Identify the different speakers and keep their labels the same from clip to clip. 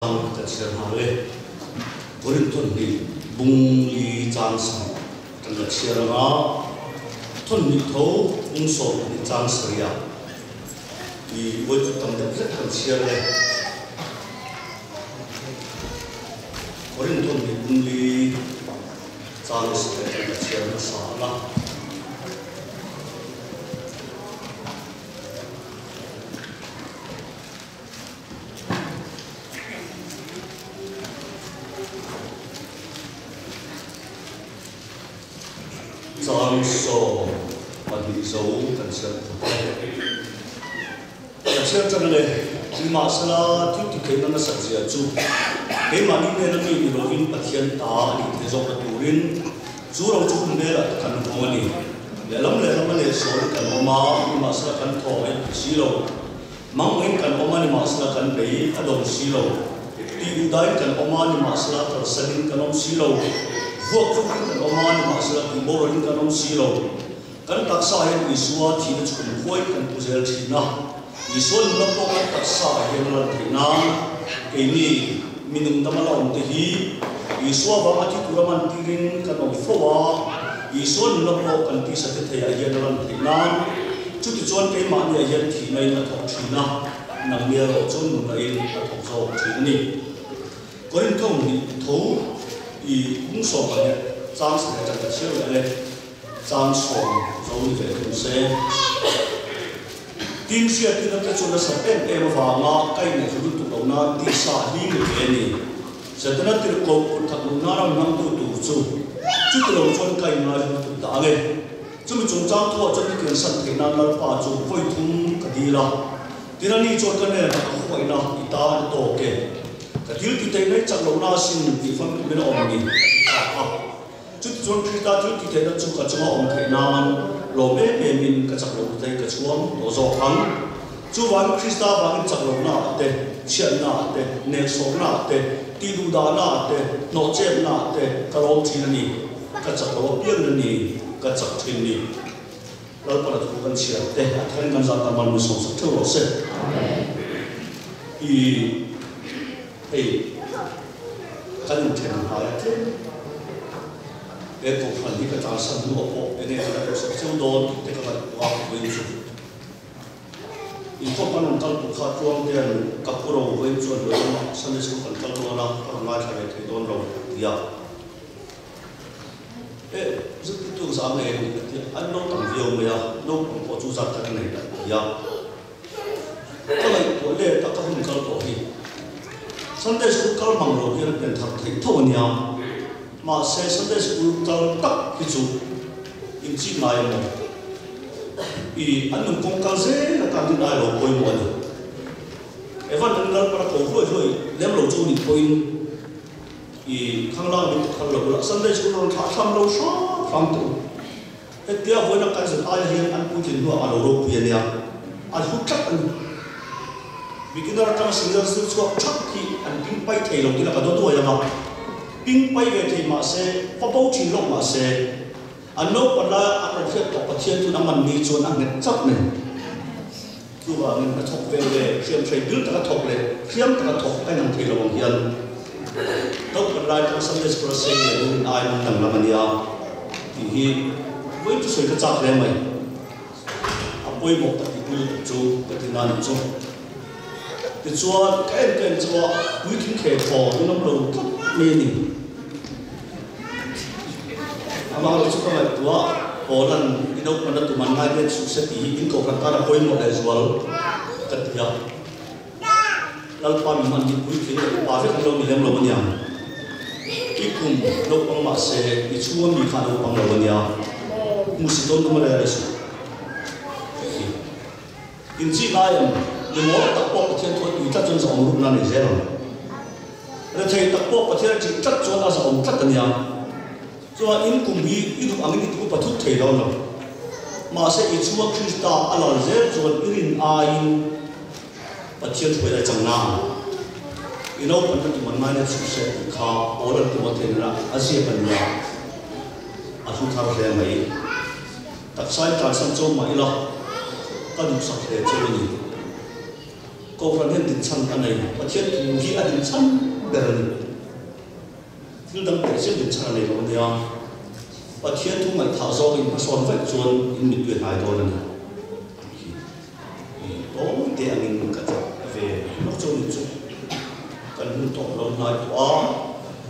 Speaker 1: ka chian ha le borin ton ni bung li chang sa kan la chian nga ton ni tho bung so ni chang sa ya I wo chu tam de kan chian le borin ton ni bung li chang sa kan la chian sa la Chang so pati so kan chian kan chian chan le ma sala tu ti ke na sa chia chu ke ma ni ne na mi ro in pathian ta ni the zo ka turin chu ro chu ne la kan ho ni le lam le so kan ma sala kan tho ai si lo mang wen kan ma ni ma sala kan bei adom si lo ti u dai kan ma ni ma sala tar sanin kan si lo vua chúc anh cần ông anh mà sẽ bị bố rồi cần ông xí lâu cần tác sa hiện Isua thì nó chụp khối cần tu sửa thì na Isua nó có cái tác sa hiện là thì na cái này mình tâm là ông thì Isua và mà chỉ tu làm tiền cần ông phô Isua nó có cần tí sẽ thấy hiện là thì na chút thì chọn cái mà này hiện thì này là thuộc thì na nằm bia rồi chọn một cái là thuộc rồi thì này có những thông thì thấu cũng so với trang sử dụng cái chiêu này trang so với cái东西tin xưa thì nó cái chỗ nó sẽ em và ngã cái này chúng tôi tụng nó đi xa đi người cái này sẽ tới nó từ cổ thật lúc nào nó nằm tụt chú chút từ đầu chọn cái này chúng ta nghe chúng mình trang thua cho cái sản phẩm nào là bảo chú phơi thùng cái gì là thì nó đi chọn cái này là không phải là ta tổ cái cái thiếu thì thấy đấy chẳng lâu nào xin thì phân bên ông đi chút chọn khi ta thiếu thì thấy nó chung cả chung ông thấy nam lỗ bé bé mình cái chẳng lâu thấy cái chuông đồ gió thắng chú văn Christa văn chẳng lâu nào thế chuyện nào thế nề số nào thế đi du đá nào thế nọ chém nào thế cái ông chỉ là gì cái chẳng lâu biết là gì cái chẳng thiên gìแล้วพอเราถูกกันเชียร์แต่ท่านกันจะทำมันมีสองสักเท่าไหร่เสร็จกันเทนหายเทนตัวพันธุ์ที่กระจายสันนิษฐานเนี่ยเราสักเท่าโดนที่กระจายว่าวิ่งสุดอีกคนมันตั้งตัวขาดรวมเดียนกับพวกเราวิ่งส่วนเดียวมาสันนิษฐานตั้งตัวนะทำงานอะไรที่โดนเราเดียวซึ่งตัวสามีที่อันนู้นต่างเดียวไม่อะนู้นพอจูจัดกันไหนกันเดียวก็เลยตัวเล็กตั้งแต่หุ่นกันตัวที่Sunday school kal manglo hian pen thak thei tho nia ma se Sunday school kal tak hi chu in chi nai mo I anum kong kal se na ka din ai lo koi mo ni evan an dal para ko hloi lem lo chu ni point I khang la ni khal lo Sunday school ron tha tham lo sha tham tu he tia voi na ka se ai hian an pu tin lo a lo ro pi nia a hu tak an Beginner tang single stage ko chakki an ping pai thei lo kila ka do to ya ma ping pai ve thei ma se pa pau chi lo ma se an no pala an ro phet to pathian tu na man ni chon an net chap ne tu wa ngen ka thok ve ve khiam thei bil ta ka thok le khiam ta ka thok kai nang thei lo bang hian to pala tang Sunday school se ne in ai man dang la mania ti hi voi tu soi ka chak le mai apoi mo ta ti chu ka ti na ni chu thì cho cái cho quý thính thể phò nó nông đầu mê nỉ màเราชุดอะไรตัวพอนั้นที่เราคนนั้นตัวมันง่ายเป็นสุขสติอินโกรันตาเราคุยหมดเลยส่วนกันที่เราปามีมันยิ่งคุยถึงปาเรื่องเรามีเรื่องเราบางอย่างที่กลุ่มเราบางมาเสกที่ช่วงมีขาเราบางเราบางอย่างมุสิโต้นก็มาได้เลยสิอินทรีย์ง่ายยังมองตะปบประเทศทั่วอยู่จัดจนสองรูปนั่นเองใช่ไหมแล้วใช้ตะปบประเทศจีจัดจนอาสาองจัดกันยังส่วนอินกุมบีอินุอังอินกุปทุกเทเราเนาะมาเสียอิชัวคริสต์อัลลอฮ์เจ้าส่วนอิรินอาอินประเทศช่วยได้จังนะอินเอาปัญหาที่มันไม่ได้สุขเสถียรข้าโอรันตัวเทนละอาเซียปัญญาอาทุกทางเรื่องไหนตัดสายการสัญจรมาอีละก็ดูสักเทเจ้านี่ cô phần hiện tình chân anh này và thiết thì khi anh tình chân để rồi thứ đăng để xếp tình chân này rồi nha và thiết thu ngành thảo do mình mà son vậy chuồn in định tuyệt hại thôi này đó để anh mình cả về lúc cho mình chút cần hương tổ lâu nay quá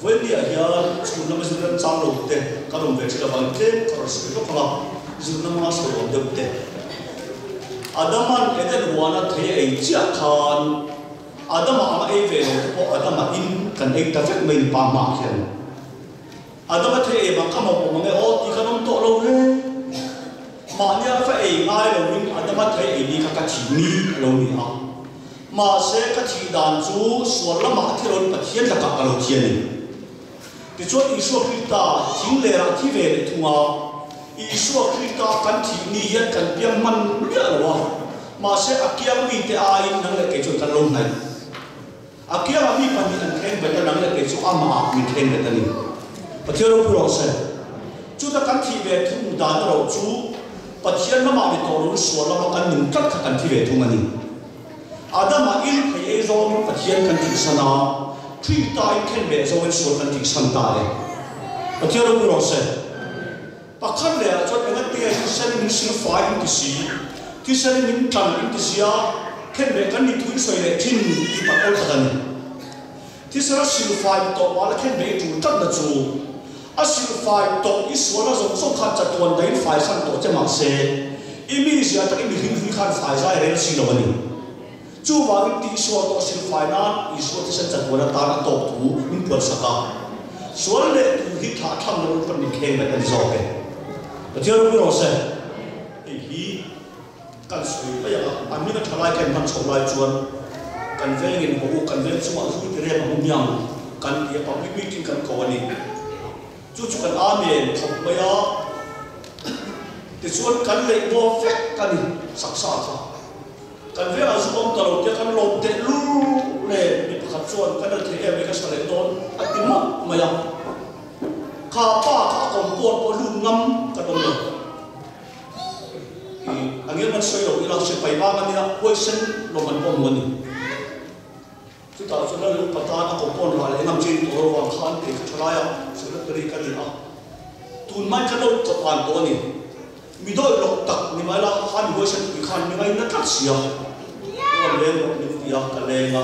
Speaker 1: với địa hiện chúng nó mới dừng trang đầu tiên các đồng về chỉ là bằng thêm còn sự lúc nào dừng năm mươi sáu đầu tiên Adaman eden wana thấy ấy chia khan Adam ama ấy về rồi Adam in cần ấy ta phép mình pa ma hiện Adam thấy ấy bằng kamau bằng ấy ô thì không tổ lâu đấy mà nhớ phải ấy ngay lâu mình Adam thấy ấy đi các chỉ mi lâu đi à mà sẽ các chỉ đàn chú số là mà thì rồi bắt hiện là các lâu thiên này thì cho Isu Christa chính lệ ra thì về để thua Isu Christa kan thi ni hian kan piang man ria lo ma se akia mi te ai nang le ke chu kan lom nai akia mi pan ni an khen beta nang le ke chu ama mi khen beta ni pathian ro ro se chu ta kan thi ve thu da ro chu pathian ma ma ni to ro so la ma kan nin kat kan thi ve thu mani adama il khai e zo pathian kan thi sana three time khen ve zo en so kan thi san ta e pathian ro ro se pakhan le cho enga te sen min sing fai in si ki sen min tang in si a khen be kan ni thui soi le thin i pa ol kan ti sara sing fai to wala khen be tu tak na chu a sing fai to i so na zo so khat cha ton dai fai san to che ma se i mi sia ta i mi hin hui khan fai sai re si lo ni chu wa ti so to sing fai na i so ti san cha to na ta na to tu min pu sa ka so le tu hi tha tham lo pan ni khen be kan zo ke Pathian ro ro se hi kan sui pa ya ami na thalai kan man chho lai chuan kan velin ho kan vel chuma zu ti re ma hum yang kan ti public meeting kan ko ani chu kan amen thok ba ya ti chuan kan le bo fek kan sak sa kha kan ve azu bom talo te kan lo te lu le mi pakhat chuan kan the em ka sa le don atima ma ya kha pa kha kom pon po lu ngam ka don lo angel man soi lo ila se pai ba man ya question lo man pon moni tu ta so na lu pata na kom pon la le ngam chin to ro khan te thala ya se la tari ka ni a tun mai ka lo to pan to ni mi do lo tak ni mai la khan question ki khan ni mai na tak sia lo le lo ni ya ka le nga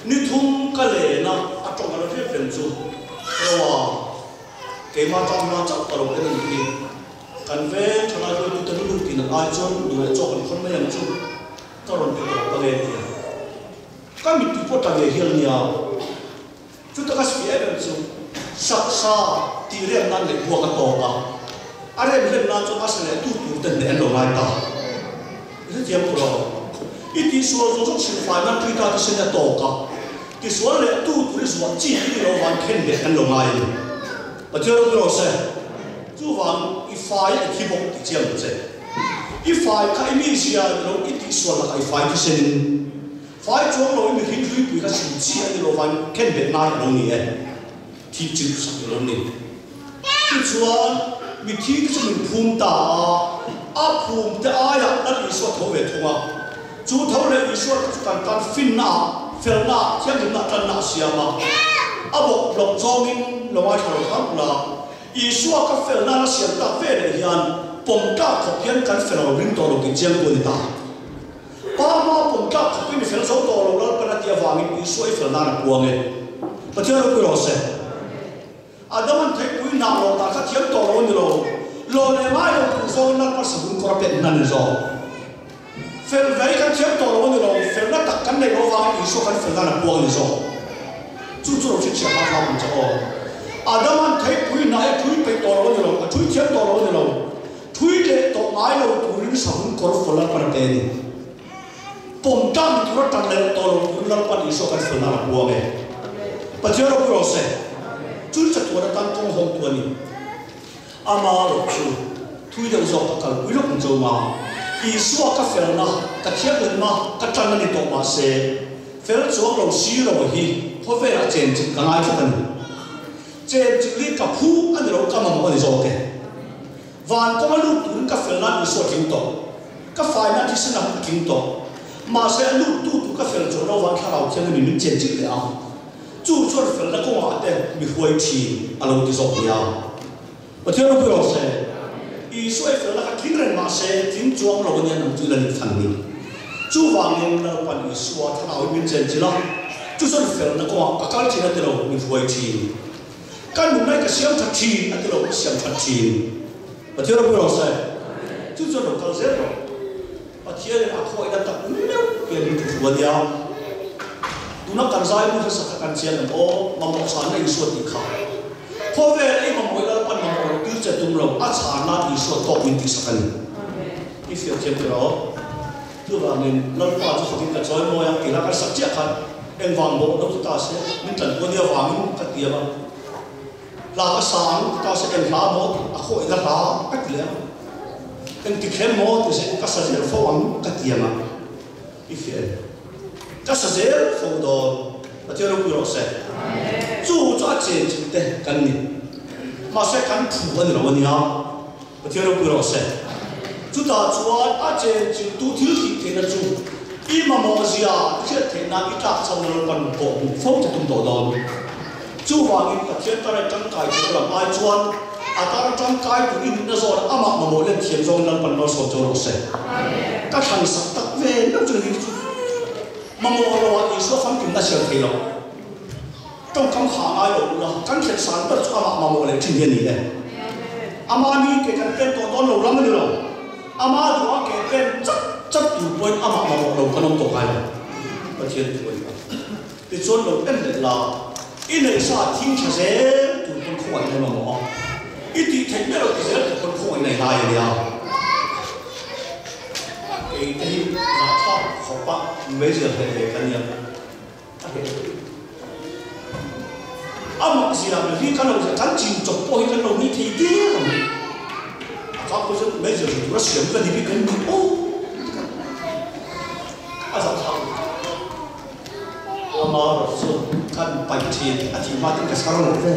Speaker 1: ni thum ka le na a tong ka lo fe fen chu wa cái mà trong nó chắc ở đâu cái gì cần về cho nó tôi tự đủ tiền ai cho người cho còn không mấy anh chú tao làm cái đó về thì cái mình tự bắt về hiểu nhau chúng ta có sự ấy là chú sắc xa thì riêng năng để buộc cái tổ cả anh em riêng năng cho anh sẽ tu tên để anh làm lại ta cái gì em pro ít tí số trong sự phải năng tuy ta thì sẽ là tổ cả thì số lệ tu thì số chỉ thì nó hoàn khen để anh làm lại Pathian ro ro se chu wang I fai I thi bok ti chiam che I fai khai mi sia lo I ti so la khai fai ti sen fai chuang lo mi hin hui pi ka sin chi ani lo wan ken be nai lo ni e thi chu sa lo ni ti chuan mi thi chu min phum ta a phum te a ya na I so tho ve thunga chu tho le I so kan kan fin na fel na chiang na tan na sia ma abo blok zongin lo mai thalo kham la Isua ka fel na siam ta ve le hian pom ka khop hian kan fel ring to lo ki chiam ko ni ta pa ma pom ka khop ni fel zo to lo la pa ti awangin Isua fel na na puang e Pathian ro ro se adaman thai pui na lo ta kha chiam to lo ni lo le mai lo ku zo na pa sa bun ko pe na ni zo fel ve kan chiam to lo ni lo fel na ta kan nei lo wa Isua kan fel na na puang ni zo chu chu ro chi cha ha ha mun cha o Adaman thấy thui nãy thui bị to rồi rồi, thui chết to rồi rồi, thui để to mãi rồi thui đến sáu con phật là phần tên, bom tam thui tan lên to rồi thui là phần iso kan phật là buông ấy, bây giờ nó có sẽ, chui chặt thui là tan công hồng thui này, ama rồi thui để rồi các cái quý lộc châu mà, iso các phật na, các chiếc lên mà, các chân lên to mà sẽ, phật chúa rồi xí rồi hi, có vẻ là trên trên cái ai cho mình trên chỉ lý cả phú anh rồi cả mầm anh rồi kệ, và có mấy lúc tụi các phần lan đi số kinh tổ, các phải là chỉ sinh làm kinh tổ, mà sẽ lúc tu các phần chỗ đâu vẫn khá là thiên mình chiến chữ đấy à chú cho phần là công ạ đấy bị huay chi à lâu đi dọc nhau và theo nó biểu sẽ ý xoay phần là các kinh nghiệm mà sẽ chính chuông lâu nhân làm chú là những phần mình chú vàng nên là quan ý xua thằng nào mình chiến chữ lắm chú cho phần là công ạ các chỉ là từ đầu bị huay chi cái mình này cái xiêm thật chi là từ đầu xiêm thật chi và theo nó biểu sẽ chú cho nó cao dễ rồi và theo là khối đã tập nhiều cái mình thuộc vào nhau tu nó cần giải muốn sẽ cần chiến là ô mà một sản này suốt đi khá phô về ấy mà mỗi lần mà mỗi tiêu chuẩn tung lòng ắt sản là đi suốt top mình đi sắc anh cái phiền chiến cái đó thứ và mình lần qua cho phải cái giải môi thì là cái sắc chết hẳn em vàng bộ đâu chúng ta sẽ mình cần có nhiều vàng mình cắt tiền mà là cái sáng ta sẽ em lá một khối là lá cắt tiền em thì khem một thì sẽ có sản phẩm phô ăn cắt tiền mà cái phiền các sản phẩm phô đồ và theo nó quy sẽ chú cho chiến chính tế cần nhỉ mà sẽ cần phụ ơn rồi nhá và theo nó quy sẽ chú ta cho chiến chính tu thiếu thì thế là chú ý mà mò gì à thiết thế nào ít lạc trong nó còn bộ phong cho tung tổ đòn chú hoàng in thiết ta lại trong cái chú làm ai chuan ta trong cái chú in nó rồi mà mỗi lần thiền rồi lần còn nó sổ cho sẽ các thằng sắc tắc về nó chưa hiểu chú mà mỗi lần ý số phán kiểm ta sẽ thấy rồi trong căng khả ai rồi là căng thiệt sản bất cho mà mỗi lần trình hiện này đấy ama mi cái căn tên tổ đòn lâu lắm rồi ama đó cái tên chất đủ quên ama mà mỗi lần con ông tổ hai rồi và thiền quên thì chốn đầu em lại là in này sao thiên cha sẽ tụi con khổ này mà mỏ ít thì thấy biết rồi thì sẽ tụi con khổ này lại rồi à cái là thọ khó quá mấy giờ phải cái gì gì là vì cái nào sẽ cắn chìm chọc bôi cái nào như thế kia rồi các cô chú mấy giờ chúng nó sửa cái gì cái gì ô sao mà rồi kan panci ati mati kasarong itu,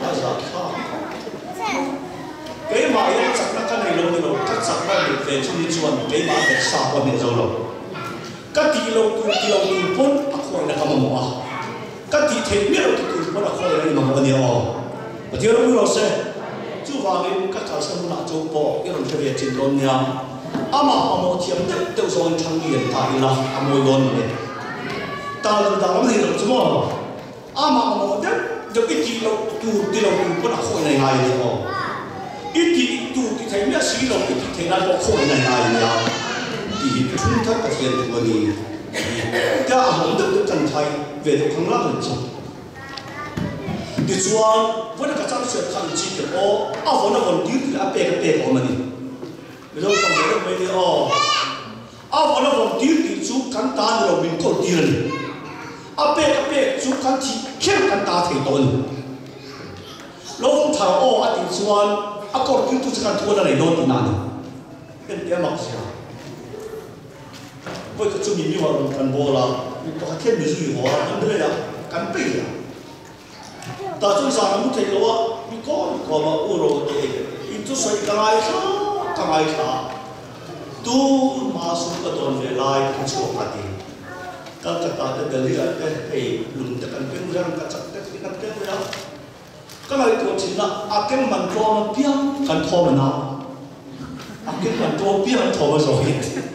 Speaker 1: azab ha. Kaya maya sakna kan ilong ilong kat sakna di sini cuan kaya maya sahwa ni jauh. Kat ilong tu pun aku nak kamu muah. Kat di ni ilong tu pun aku nak kamu ni oh. Betul tak bro se? Cuba ni kat kalsan nak coba ilong kerja cintonya. Ama amo tiap tu soal canggih tak ilah amo yon ni. Ta tu dalam ni lor semua. Ama amo dek ít tu pun aku nak ngai ni oh. Ít tu di thay ni si lor ít thay nak aku ngai ni ya. Di chúng ta cái hiện tu ni. Cái hồng được cần thay về được không lắm được. Di chuan vẫn là cái trang sử khăn chi cái oh. Vẫn là vẫn đi là cái của mình. Bây giờ trong cái mấy đi oh. Vẫn là vẫn đi thì chú cắn ta rồi mình có tiền. Ape chú căn chỉ khéo căn ta thấy tôn. Lâu phong thảo ô anh tin xuân, còn kinh tu chỉ căn thua là này đôi tin nào. Cái tiếng mặc gì à? Với cái chú mình như vậy căn bò là, mình có thiên mình duy hóa, anh biết là căn bể à. Ta chú sao nó thấy lâu á, mình có mà u rồi thì, in chú xoay cái ai khác, tu mà xuống cái đòn về lại cái chỗ phát đi. Các ta dari ada belum tekan pengusaha kacak tekan pengusaha. Kalau itu cina akan mantua piang kan thom mana, akan mantua piang thom sohit.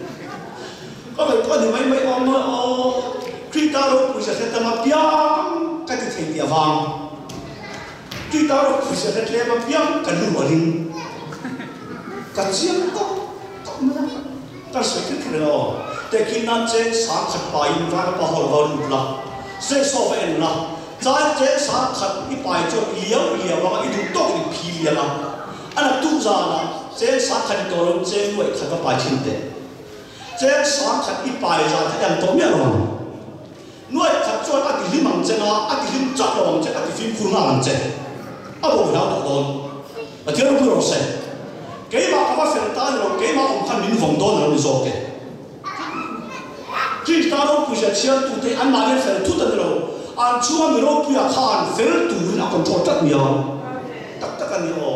Speaker 1: Kalau itu ada mai orang kita ro punya setama piang kan itu dia vang. Kita ro punya setama piang kan luarin. Kacian tak mana? Kan sakit kena.แต่กินน้ำเจ๊สามขัดไปมันก็พอหัวเราดูละเจ๊โซ่ไปเองละใจเจ๊สามขัดอีไปจนเลี้ยวว่าอีดูโต๊ะอีพีเลี้ยละอันนั้นตู้จานะเจ๊สามขัดตัวเราเจ๊รวยขัดก็ไปชิ้นเดียเจ๊สามขัดอีไปจานที่ยังตัวเมียเรารวยขัดจนอดีตมังเจ๊นะอดีตจัดเราเจ๊อดีตคุณงานเจ๊เอาบอกเราตัวโดนมาเที่ยวรู้เราเซ่เกี่ยมาเอามาเฟรนต้าเราเกี่ยมาองค์ขันมินฟงโดนเราไม่โซ่เก๋ที่ตาเราผู้เชี่ยวชาญตัวเองอันมาเรียนเฟลทุกตันเราอันช่วงเราผู้อยากขานเฟลตัวนักคอนโทรลตัดเมียตักกันนี่อ๋อ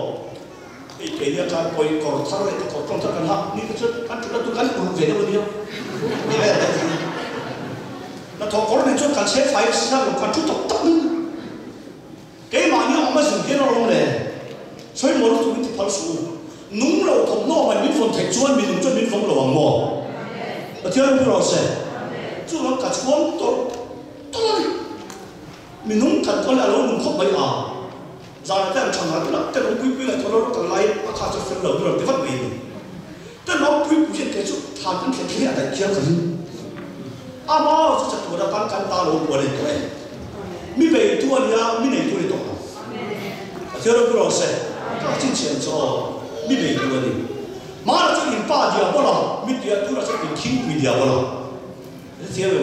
Speaker 1: cái này cái coi còn tháo lại còn trong tháo cái hắc ní cái chút cái tu cái cũng về đâu nhiều như vậy là nó thọ có nên chút cái xe phải sang một cái chút tóc tóc cái mà như ông ấy dùng cái nó luôn này所以我都做呢啲跑數，農路同攞埋邊份提出，面同出邊份路行喎。我聽到老師，做我夾住多啦，面農夾我哋老農學咪啊，就係真係長下啲啦，即係攞杯杯嚟，攞個奶，我卡住份路，攞啲乜味，即係攞杯杯先繼續談緊其他人嚟講佢。阿媽就做得簡單路過嚟對，咪被多啲啊，咪嚟多啲多。我聽到老師。之前做咪未做的，马上就引八条不了，咪条做了就引轻几条不了，是这样的。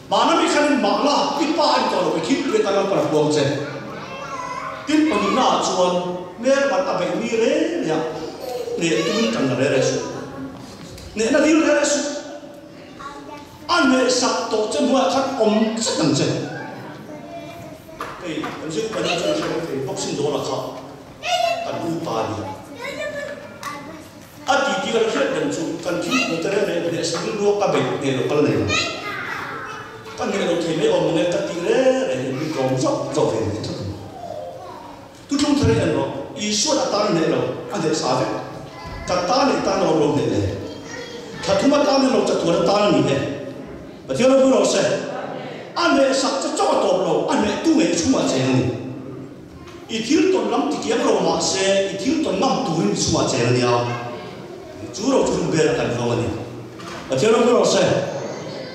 Speaker 1: 马上咪看马啦，一八条了，轻几条了不了光着。啲朋友那做，咩玩大白米咧呀？你都讲得来说，你那溜来说，按你杀到真话看这等着。哎，有些朋友就是说，博士多了靠。kan upah adi tiga rakyat dan kan kini antara mereka sebelum dua kabel ni lokal ni kan ni lokal ni orang mereka tiga ni kaum jauh ni tu cuma terus ni isu datang ni ada sahaja kata ni datang orang ni katuma datang ni orang jatuh datang ni betul betul orang saya ane sakit jauh tu ane tu cuma macam ni 이틀 돈 남지 기억으로 마세 이틀 돈 남두는 수마 제는요 주로 좀 배라간 거거든요 어쩌면 그러세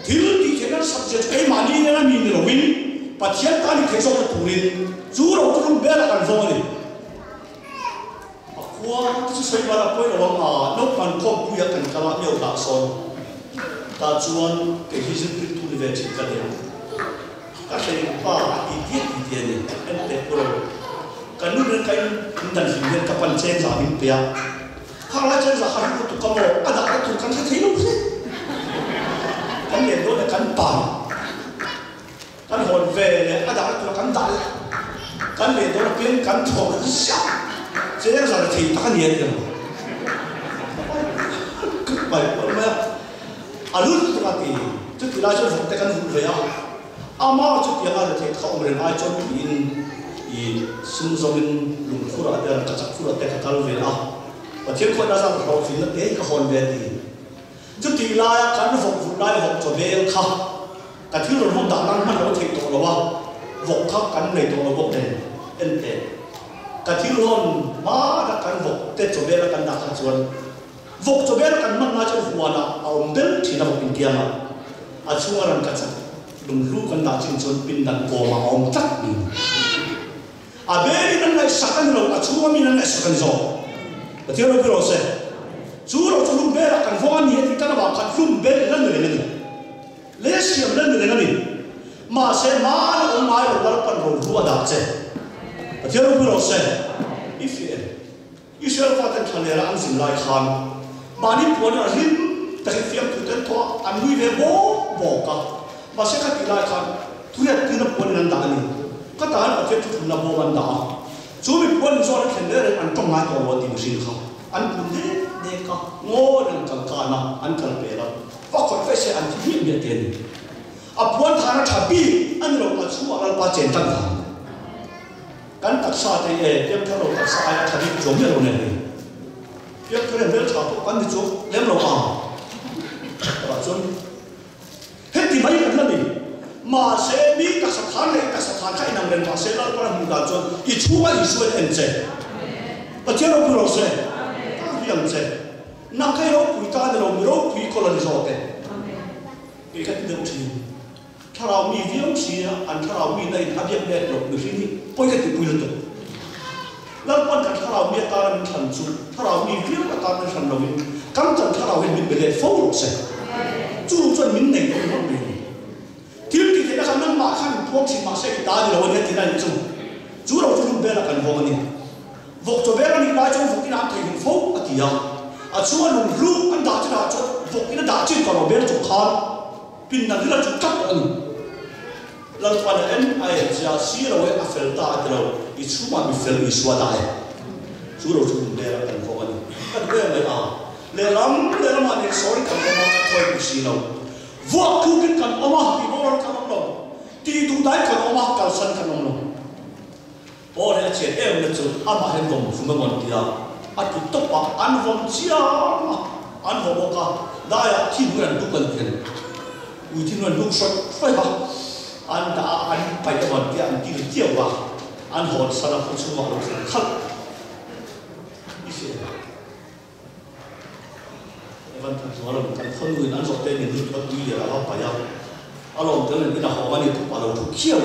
Speaker 1: 딜이 제가 삽제 꽤 많이 내가 믿는 윈 바티안단이 계속 두린 주로 좀 배라간 거거든요 아쿠아 그래서 설마라 보이러 와마 녹만 코 부약한 가마 묘다선 다 주원 대기실 둘이 배치까지요 까세 바 이게 엔테 프로 kan nu ren kain dan hinden kapan chen sa min pia hala chen sa har tu kamo ada tu kan sa thino pse kan le do kan pa kan hon ve le ada tu kan dal kan le do pien kan tho sha chen sa thi ta ni de bai ko ma alu tu ka ti tu ti la cho te kan hu ve ya ama chu ti ma de thau ren ai chon in 이 순서는 룸쿠라 대한 가작쿠라 때 가다로 되나 어떻게 거다서 더 필러 때가 혼베디 저 뒤라야 간을 복불라야 복저베 카 같은 걸 혼다 난 하나 어떻게 돌아와 복카 간내 돌아보고 엔테 같은 건 마다 간 복때 저베라 간다 가지원 복저베라 간만 나저 후하나 아움들 지나고 빈기야나 아충아란 가자 룸루 간다 진전 빈단 고마 엄짝니 아베리 nangai sakan lo achumi nangai sakan zo tiaro biro se juro chulum bera kan voni heti kana ba kan flum be lan le ngani le siam lan le ngani ma se ma na mai lo dal pan ro ruwa da che tiaro biro se if Israel fa tan thanera an sim lai khan mani pona him ta fiam tu ten to an wi ve bo ka ma se ka ti lai khan tu ya ti na pon nan da niก็ตอนประเทศทุกคนนับวันด่าช่วยคนสอนเขียนได้อันต้องมาตัวดีสิ่งเขาอันคุณเด็กก็โง่เรื่องจังการนะอันกันเปล่าว่าคนไม่ใช่อันที่มีเดียนอ่ะพวนฐานทับปีอันเรามาช่วยเราปาเจนตั้งทางกันตักซาเตเอเดี๋ยวถ้าเราตักซาทับปีจมไม่ลงเลยเดี๋ยวถ้าเราเลี้ยงชาวพวกกันที่จมเลี้ยงเราแต่จนเฮ็ดที่ไม่กันนั่นนี่มาเซมีกับสถานเลยกับสถานที่นั่งเรียนมาเซแล้วก็มุ่งการจนอีชั่วอีส่วนเอ็นเจแต่เจ้าเราพูดเราเซตั้งเรียนเซนักให้เราคุยกันเราไม่รู้คุยคนละที่ชอบกันอีกแค่เดิมทีถ้าเรามีเรื่องสิ่งอันถ้าเรามีในอาชีพเล็กเราไม่สิ่งนี้ไปกันที่คุยกันแล้ววันกันถ้าเรามีการมันทันสุดถ้าเรามีเรื่องการมันทันเราเองกำจัดถ้าเราเห็นเป็นเรื่องโฟล์เซจู่จนมินเองก็ไม่รู้ที่ที่ที่นะครับนั่งมาขั้นพวกสิ่งมาเสกตาที่เราเนี่ยที่นั่นจู่จู่เราจะรู้เบลล์กันพวกนี้พวกจะเบลล์นี่ได้จนพวกที่นั่งที่หินโฟล์ที่ยาช่วยลุงรู้อันด่าที่ด่าจนพวกที่นั่งด่าจนก็เราเบลล์จุดขาดปินนั่นที่เราจุดกัดอันเราตอนนั้นไอ้เจ้าซีเราเองอัฟเฟลตาที่เราอิชูมามีเฟลอิสวาได้ chú đầu chú để là cần có anh cái cái này lệ lắm anh ấy sorry cần có mà thôi bị xí đâu vợ cứ cái cần oma thì nó cần ông đâu thì tụi đấy cần oma cần sân cần ông đâu ô này chuyện em là chú ăn mà hem vòng phun cái món kia anh tụi tóc bạc ăn vòng chia ăn vòng bạc đây là thiên nguyên đúc cần tiền người thiên nguyên đúc soi phải không anh đã anh phải cái món kia anh kia chiều vào anh hồn sao là không chịu vào được khắc như thế văn thằng số là một con người ăn dọc tên mình được bắt đi là họ phải nhau anh làm thế này cái nào họ ăn được bắt đầu thuộc chiều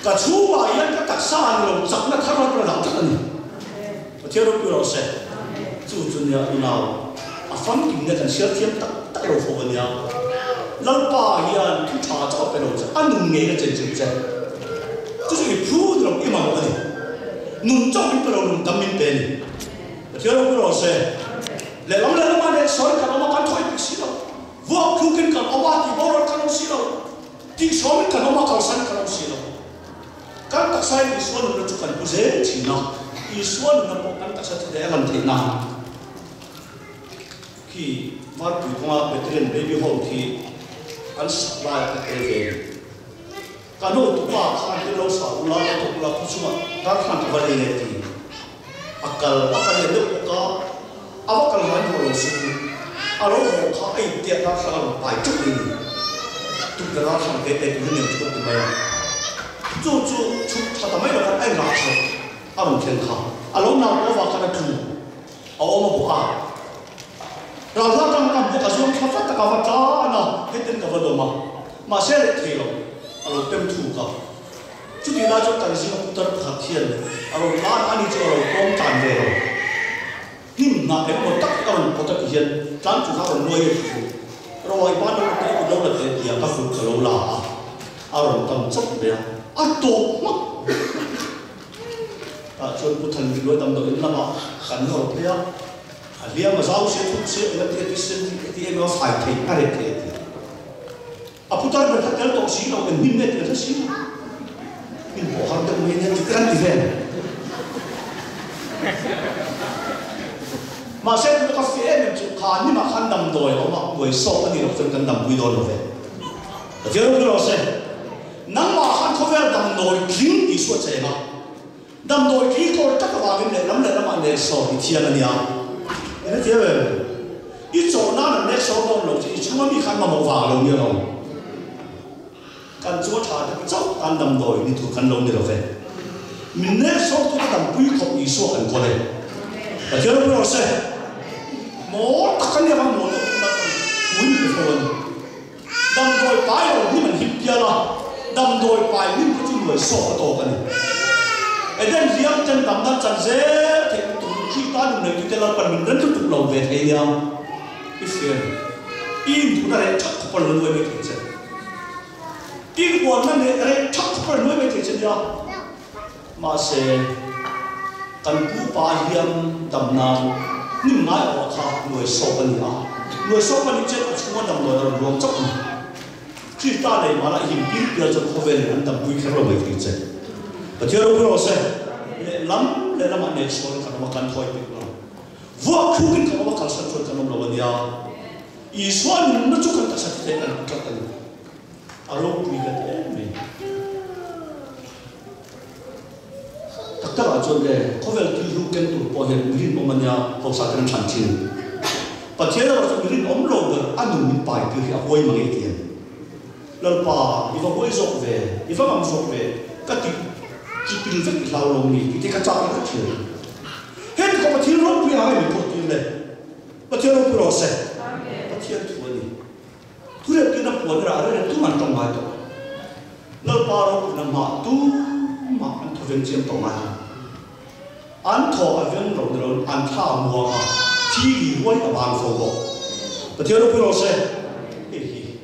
Speaker 1: cả chú bà yên các đặc sản rồi chẳng là thằng nó là làm thật này theo đó tôi nói sẽ chú nhà nào phán kinh này cần xét thêm tất cả phố bên nhau lần ba hiện thu trả cho bên đó anh đừng nghe cái chuyện chứ chú cái phu rồi im mà cái gì nung trong cái bên đó nung tâm mình bên theo đó tôi nói sẽ lẽ lắm mà để soi cái ông mà thôi bị xí đâu vợ cứ cái ông mà thì bao cái ông xí đâu thì soi cái ông mà cái sang cái ông xí đâu các đặc sản thì soi nó chụp cái dễ chỉ nào thì soi nó bộ các đặc sản thì để làm thế nào khi mà tụi con về tiền baby home thì anh supply cái về cái nô tụi con khăn cái lâu sau là tụi con cũng xuống các khăn cái vấn đề này thì akal này được có akal hắn hồ xuống alo hồ có ai tiệt các khăn bài chút đi tụi con khăn cái này tụi mình tụi bây giờ chú thật mấy là anh làm sao anh thiên khảo alo nào có vào cái thu ông mà bỏ rồi ra trong cái bộ cái xuống khắp tất cả vật đó nào hết tên cả vật đồ mà sẽ lại thấy rồi rồi tem thu cả chút thì là cho cái gì cũng tất cả thiên rồi anh đi cho rồi công tàn về rồi nhưng mà cái một tất cả một tất cả thiên tránh chủ họ nuôi rồi ban đầu cái đâu là cái gì các phụ cái lâu là rồi tầm chấp về tổ mất cho một thần người tầm độ đến năm cảnh hồi thế liam mà giáo sư thuốc sĩ là thì em phải thấy cái này thế putar berkat kalau tok sih kalau minat itu sih min bohong tu minat itu kan different mà xem cái cà phê mình chụp khán nhưng mà khán đầm đồi họ mặc buổi sop cái gì đó chân cần đầm buổi đồi rồi thế rồi rồi xem nắng mà khán có vẻ đầm đồi kín đi suốt chạy mà đầm đồi kín thôi chắc là vào cái này lắm mà để sop thì thiên là nhiều thế thế rồi ít chỗ nào là nét sop đâu rồi chỉ chúng mình khán mà màu vàng đâu nhiều đâu kan chúa trả được cháu ăn đầm đồi đi thuộc kan lông đi rồi về mình nét sop tôi đầm buổi không đi suốt ăn qua đây và thế rồi sẽ mỗi tất cả những cái mỗi cái mỗi cái phần đầm đồi bài rồi thì mình hít kia là đầm đồi bài những cái chuyện người sọ to cái này ở đây riêng chân đầm đầm chân dễ thì khi ta dùng này thì là phần mình rất tục lâu về thấy nhau cái phiền im chúng ta lại chắc phần lớn người mới thấy chứ im buồn nó này chắc phần lớn mới thấy chứ nhau mà sẽ cần cú ba hiểm đầm nào nhưng mãi ở khá người sâu bên nhà người sâu bên chết ở chung đầm đồi là ruộng chóc khi ta này mà lại hiểm kín kia cho không về anh đầm vui khá là mấy cái chết và theo đó rồi sẽ lẽ lắm anh ấy soi cái mà cần thôi biết nó vợ khu kinh cái mà cần soi cái nó là bên nhà ý xoan nó chúc cái ta sẽ thấy anh chắc anh alo quý cái đấy mình tất cả chuyện này có vẻ như lúc cái tụi bảo hiểm người ông nhà họ sẽ cần sản sinh và thế là người ông lồng được anh đừng minh bài từ khi quay mà nghe tiền lần bà if a quay rộng về if a làm rộng về các cái pin rất lao lồng này thì các cháu các chuyện hết có một thiên rộng quý ai mình thuộc tiền này và thiên rộng rồi sẽ và thiên thua đi thua được cái năm cuốn ra rồi tu man trong bài đó lần bà rồi làm mà tu mà anh thu viên chiêm tổng này anh thọ ở viên rồi anh thả mua chỉ vì quay ở bàn phố bộ và theo đó rồi sẽ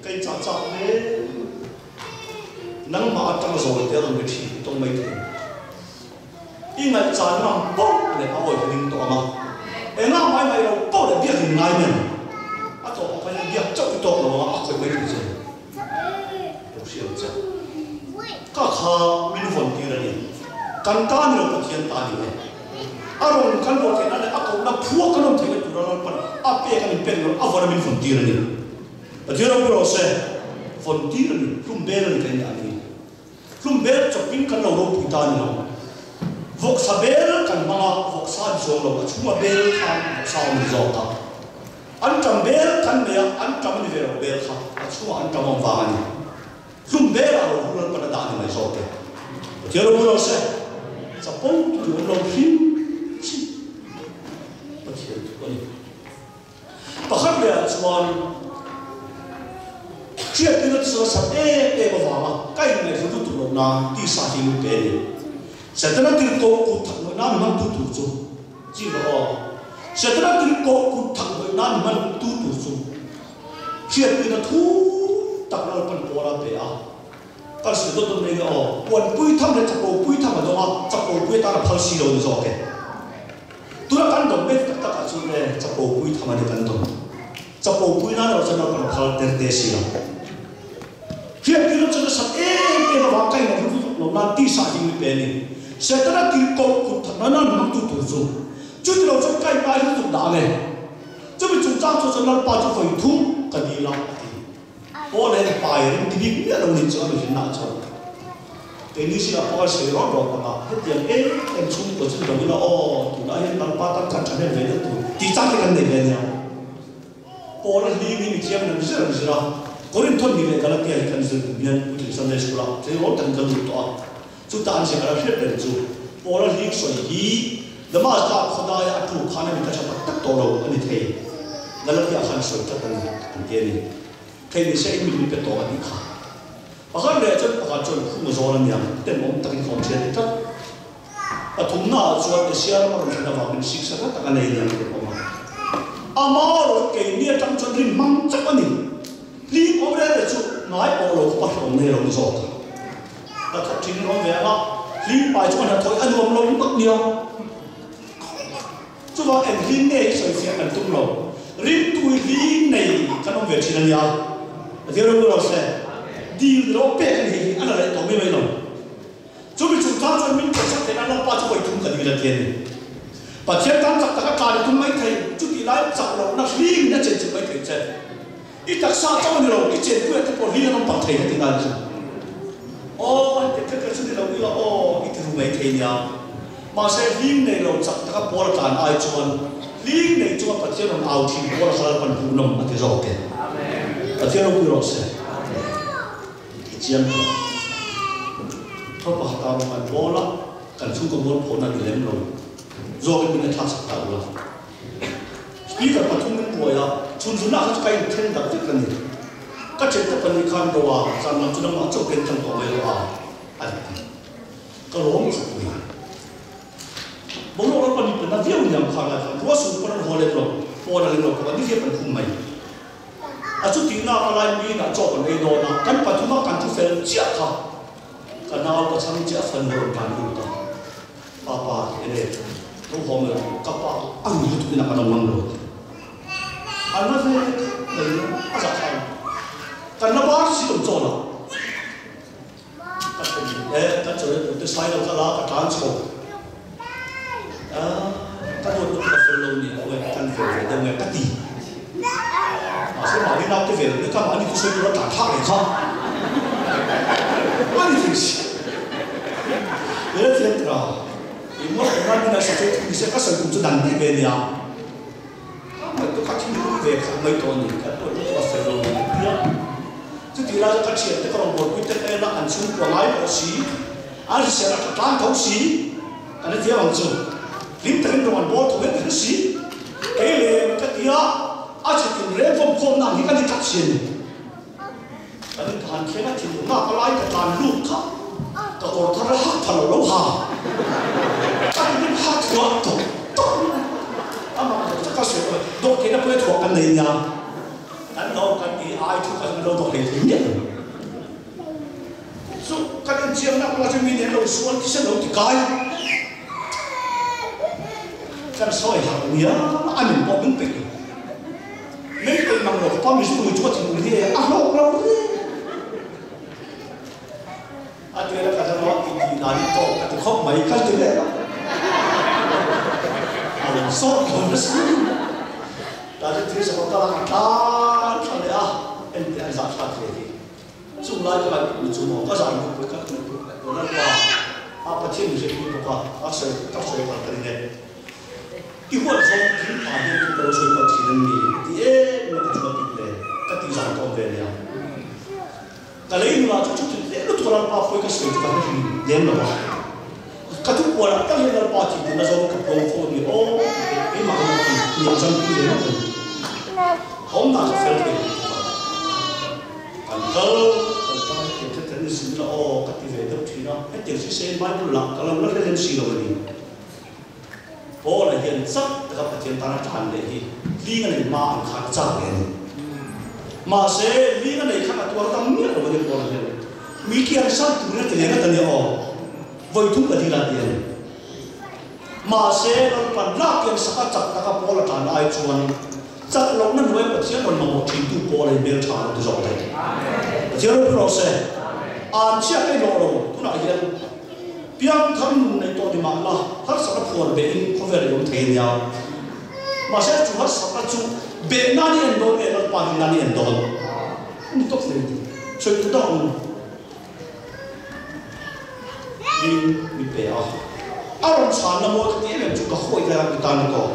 Speaker 1: cái chặt chặt đấy nắng mà trong rồi theo là cái gì trong mấy thứ in là chán mà bốc để áo hồi hình tổ mà em nào mày đâu bốc để biết hình này mình à tổ phải biết cho cái tổ nó à phải mấy thứ gì đâu xíu chứ các khá mình vẫn kia là gì kan ta ni lo pathian ta ni arong kan lo ke na le akau na phuak kan om thei tu ran pan a pe kan pen lo avara min fon tir ni pathian ro se fon tir ni kum bel ni kan ani kum bel chopin kan lo ro pu ta ni lo vok sa bel kan ma vok sa jong lo chuma bel kan sa ni zo ta an tam bel kan me an tam ni ve bel kha chuma an tam om va ni kum bel a ro ran pan da ni mai zo te pathian ro se sa pon tu lo him pakhat le chuan chiat tin chu sa e bawa kai ne chu tu lo na ti sa hi pe ni satana tin ko ku thak na man tu tu chu ji lo satana tin ko ku thak na man tu tu chu chiat tin thu tak lo pan pora pe a par se do to ne o wan pui tham le chapo pui tham do ma chapo pui ta phal si lo zo ke tura kan dom be ta ka chu le chapo pui tham ne kan dom chapo pui na lo chana kan phal ter te si lo hian ti lo chana sa e ba kai na thu lo na ti sa hi pe ni se ta ti ko ku thana na ma tu tu chu chu ti lo chu kai pa hi tu da le chu bi chu cha chu chana pa chu foi thu ka ni la o le pa yin ti bi ya lo ni chu lo hin na chu te ni si a pa se ro ro pa he ti e en chu ko chu lo ni la o tu da hin na pa ta ka cha ne le tu ti cha ke kan ne le nya Paul li ni chiam na bisara bisara korin thon ni le kala tia kan zu bian puti Sunday school a te ro tan kan to chu ta an se kala hret den chu Paul li so hi the master khoda ya tu khana mi ta cha tak to ro ani thei galatia khan so ta tan ke ni thei ni se mi pe to ani kha pakhan le chan pakha chon khu mo zo lam yang ten mom takin khom che ta athum na chuan e siar ma ro na wa min sik sa ta ka nei yang ke ma amaro ke ni tam chon rin mang chak ani li obre le chu ngai oro pa hlom nei ro zo ta ta tin ro ve la li pa chu na thoi anom lo mak niao chu wa en rin nei soi sia kan tum lo rin tu li nei kan om ve chin ya de ro ro se di ro pe ni ana le to me me lo chu bi chu ta chon min ka sa te na pa chu koi tum ka di la tien pa chen tam chak ta ka tum mai thai chu ti lai chak lo na li na chen chu mai thai chen i tak sa chaw ni lo i chen ku te por li na pa thai ti na chu o te te ka chu ni lo i la o i tu mai thai nya ma se li nei lo chak ta ka por tan ai chuan li nei chu pa chen on au thi por sa pan pu nom a te zo ke amen a chen ku ro se i chiam to pa ta ro kan bola kan chu ko bol phona ni lem lo zo ke min thak sak ta la speaker pathum min boya chun chun na ka kai then da te kan ni ka chen ta pan ni khan do wa san nam chu na ma chau ken thang to mai lo a ka ro mo su ni bo lo pa ni pa na viu nyam kha la ro su pa na ho le lo po na le lo ko ni ke pan khum mai a chu ti na ka lai mi na cho pa nei do na kan pathum ma kan thu fel chia kha ka na ko chang chia fan ro kan ni ta papa ere tu hom le kapa ang ni tu na ka mang lo ana ve le a sa sa kan na ba si tu zo la ka cho le tu sai la ka la ka tan cho ka do tu ka lo ni o ve kan ve de me ka ti a se ma ni na te ve le ka ma ni tu so ro ta tha le kha ma ni fi si le te tra mo na ni na sa che ni se ka sa ku chu dan ni ve ni a ma to ka ti ni ve ka mai to ni ka to ka sa lo ni ya chu ti la ka chi te ka ro bo ku te na an chu ko ngai ko si an se ra ka tan thau si ka ne dia wang chu lim ta ro an bo to ve si ke le ka ti a a chi ti re vom khom na ni ka ni ka chi ni ka ni han ke na ti na ka lai ka tan lu ka ka or thar ha thal lo ha ka ni ha thwa to ama ka se do ke na pwe thwa kan nei nya an lo kan ti ai thu kan lo do le thi ni so kan chiam na la mi ne lo suan ki se lo ti kai kan soi ha ni an bo bin pe nei ko mang lo pa mi su chu ti ni a lo a te la ka lo ti na ni to ka te khóc mấy cái tiếng đấy sốt không nó sốt đã được thứ sao các bạn ta cho đấy em thì anh giải pháp gì chung lại các bạn chung một cái giải pháp với các bạn đó là apa thiên nhiên sẽ có các sự quan tâm này cái quan trọng chính là những cái sự quan tâm này thì em nó cũng có thể cácទីgiải công về này cái này là chút chút thì nó thuộc là bao cái sự quan tâm đến rồi các thứ qua các hiện là bao nhiêu nó giống cái công phu như ô cái mà nó nhiều trong cái gì nó không nào phải phải còn cơ còn cái cái sự là ô các cái về đâu thì nó hết tiếng sẽ xem mai một lần kalau nó lên xí rồi đi ô là hiện sắc các bạn hiện tại là thành để đi đi cái này mà khác chắc cái mà sẽ đi cái này khác là tôi tâm nghĩa rồi cái bộ này mỹ kia sao tụi nó cái này cái này ô với thúc cái gì là tiền mà sẽ nó còn lắc cái sắc chắc các bạn bỏ là thành ai chuan chắc lúc nó nuôi bớt xíu còn mà một trình độ bỏ lại bên trong nó rồi đấy chứ nó rồi sẽ anh chia cái lỗ rồi cũng là hiện biang thằng này tôi đi mà là hết sắc phun bên không phải là giống thế nhau mà sẽ chủ hết sắc chủ bên nào đi ăn đồ này nó bán nào đi ăn đồ không tốt gì chơi tụi đó đi bé ông sản là một cái em chụp cái khối ra cái tan đó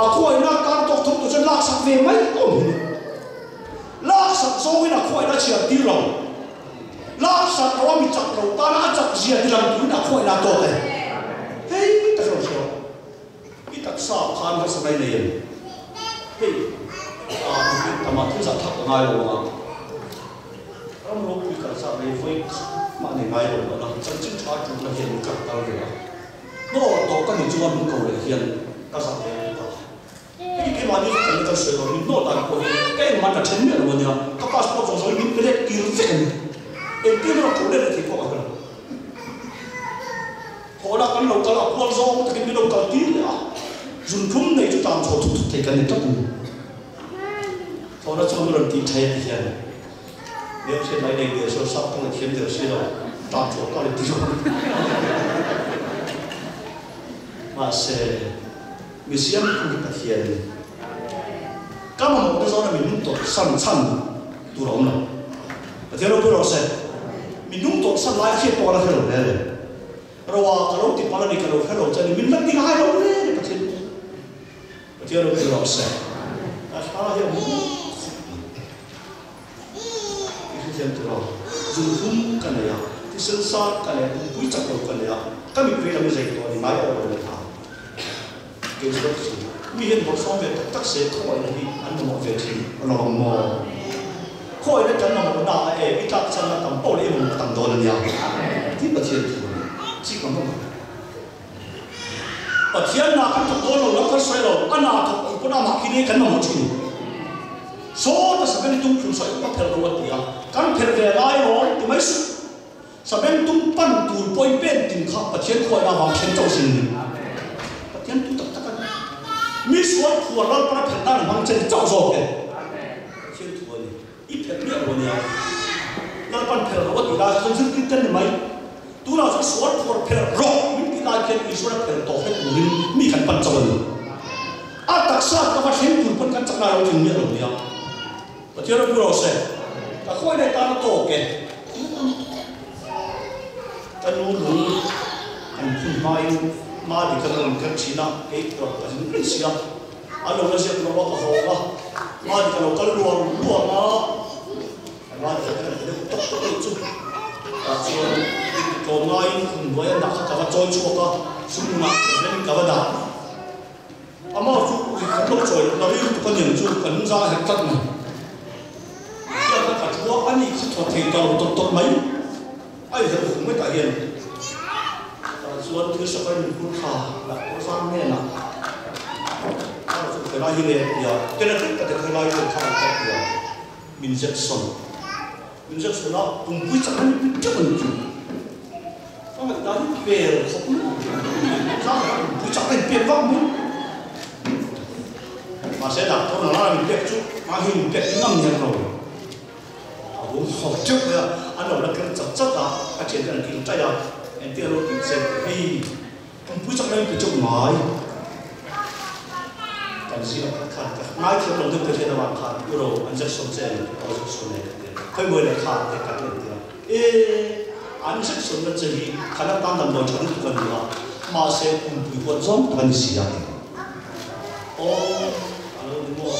Speaker 1: khối nó tan tóc tóc tôi lắc sắc về mấy ôm lắc sắc rồi là khối nó chia đi rồi lắc sắc nó bị chặt rồi ta nó chặt chia đi làm thứ là khối là tốt đấy hey cái rồi sao cái đặc sao khan cái sợi này hey cái mà thứ giặt thật ngay rồi mà ông lúc cái sợi này với mà này ngay rồi mà chân chính cha chúng là hiện cả tao rồi nó tổ các mình chung mình cầu để hiện các sản phẩm cái mà đi cái cái sự rồi mình nó đang có cái mà là chân miệng rồi nhá các passport rồi mình cái kiểu vậy em biết nó cũng để thì có cái họ là cái là quan trọng cái mình đâu cần tí nữa dùng chung này chúng ta cho thuộc thì cái này chắc họ đã cho mình lần tí thấy thì hiện nếu trên này này để sắp không là thiên được sẽ rồi tạm chỗ có được tí rồi mà sẽ mình xem không được hiện các mà một cái do là mình nung tốt sẵn tu rộng nào thế nó cứ rồi sẽ mình nung tốt sẵn lại khi bỏ ra cái rồi này rồi cái lâu thì bỏ ra đi cái lâu cái lâu cho nên mình vẫn đi hai lâu đấy thế nó cứ rồi sẽ khá là hiểu hiện tượng dùng phun cái này thì sinh sản cái này cũng quý trọng đầu cái này các mình về làm gì rồi thì máy ở đâu để thả cái gì đó vì hiện một số việc tất sẽ khỏi là đi ăn một việc thì nó mò khỏi nó chẳng là một nào bị chắc chắn là tầm bao nhiêu một tầm đồ là nhiều thì là thiên thủ chỉ còn không ở thiên là các thằng đồ nó có xoay rồi anh nào thằng cũng nào mà khi đi cái nào một chuyện số ta sẽ bên tung chung xoay các thằng đồ thì kan phê về lại rồi thì mấy sự sao bên tung pan tủ bôi bên tìm khắp và thiên khỏi là hoàng thiên châu sinh và thiên tu tập tất cả mi số của nó bắt phải đang hoàng thiên châu rồi kìa thiên tu này ít phê miệng rồi nhiều nó pan phê rồi thì là không dứt kinh chân mấy tu nào số của phê rồi mình thì là thiên mi số phê tổ hết của mình mi khăn pan châu này đặc sắc các bạn thiên tu pan căn chắc là thiên miệng rồi nhiều và thiên nó vừa sẽ ta khôi này ta nó tổ kệ ta nuôi lúa anh phun mai mà đi cái lần cái chi nào cái rồi ta chỉ biết gì à anh nói là nó có hồ mà đi cái lần cái lúa mà đi cái lần tóc tóc chút ta chỉ còn mai phun với anh đặt cái vật trôi chuột đó xung mà nên cái vật đó mà chú cái lúc rồi nó đi có những chú cần ra hết tất này chúa anh ấy không thể cầu tốt mấy ai giờ cũng mới tại hiện xuân thứ sáu mình cũng khá là có sang nghe nào cái này như vậy giờ cho nên tất cả cái này cũng khá là tốt mình rất sống nó cùng quý trọng mình trước mình chủ có phải đó về không sao phải quý trọng mình biệt vọng muốn mà sẽ đặt thôi là mình biệt chút mà hình biệt năm nhân rồi cũng học trước nữa anh nói là cái chất chất đó cái chuyện là kiểm tra đó anh tiêu lô kịp xem vì không quý chắc lên từ trong ngoài cảnh gì là khát ngay khi lòng tôi thấy là bạn khát cái rồi anh rất sống xem ở rất sống này phải mới lại khát để cắt lên tiền anh rất sống là gì khả năng tăng tầm độ chẳng được gần nữa mà sẽ cùng với con giống thành gì à anh mua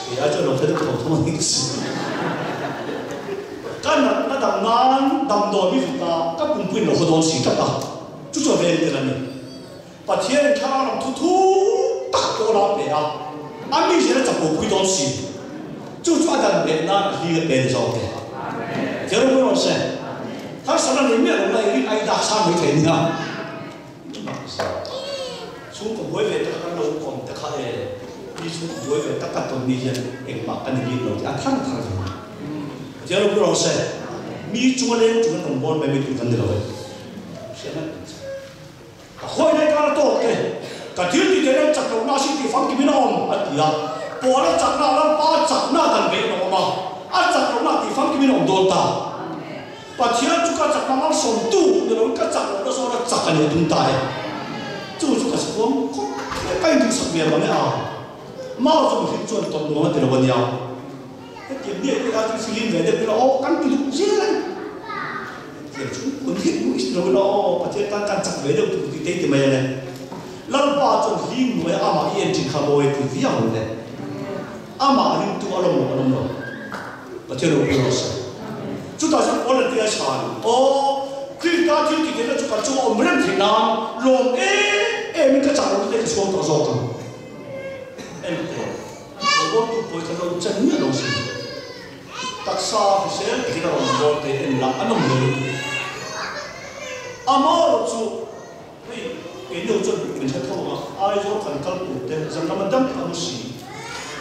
Speaker 1: thì ai cho nó phải được khẩu thông minh cái nó đầm nán đầm đồi như chúng ta các cùng quyền nó có đồn gì các ta chú cho về cái này và thiên thang làm thu thu tắc cô làm bể à anh mình sẽ chặt bộ quyền đồn gì chú cho anh bể na liệt bể rồi thế rồi nó sẽ他什么里面的那一爱大山没听啊？从古代的那个老公的看的，你从古代的那个东西，哎嘛，安尼老的，看看什么？这样不老实，你做人做人不没做真的了，现在，后来干了多的，他天天在那找那些地方给你弄，啊对啊，过了找那把找那单位弄嘛，啊找那地方给你弄多大。把天juga cak nama sontu, dalam kacak ada seorang cakan yang tuntai. Itu juga sebab kok kain di sebelah mana ah? Mau tu mungkin tuan tuan dua tidak banyak. Dia ada film dia bilang oh kan hidup jalan. Dia cuma mungkin istilah bilang oh macam kan cak beda tu kita itu macam ni. Lalu pasal film dia ama ia jika boleh tu dia boleh. Ama film tu alam. Macam tu biasa. chúng ta sẽ có lần thứ hai khi ta thiếu thì chúng ta cho ông mình thì nào lòng em mình cái chẳng có thể xuống đó rồi em tôi bồi cái lòng chân như lòng gì tại sao thì sẽ cái lòng bồi thì em làm anh ông mình amor chú cái điều cho mình thấy không ai cho thành công của thế rằng nó đâm vào gì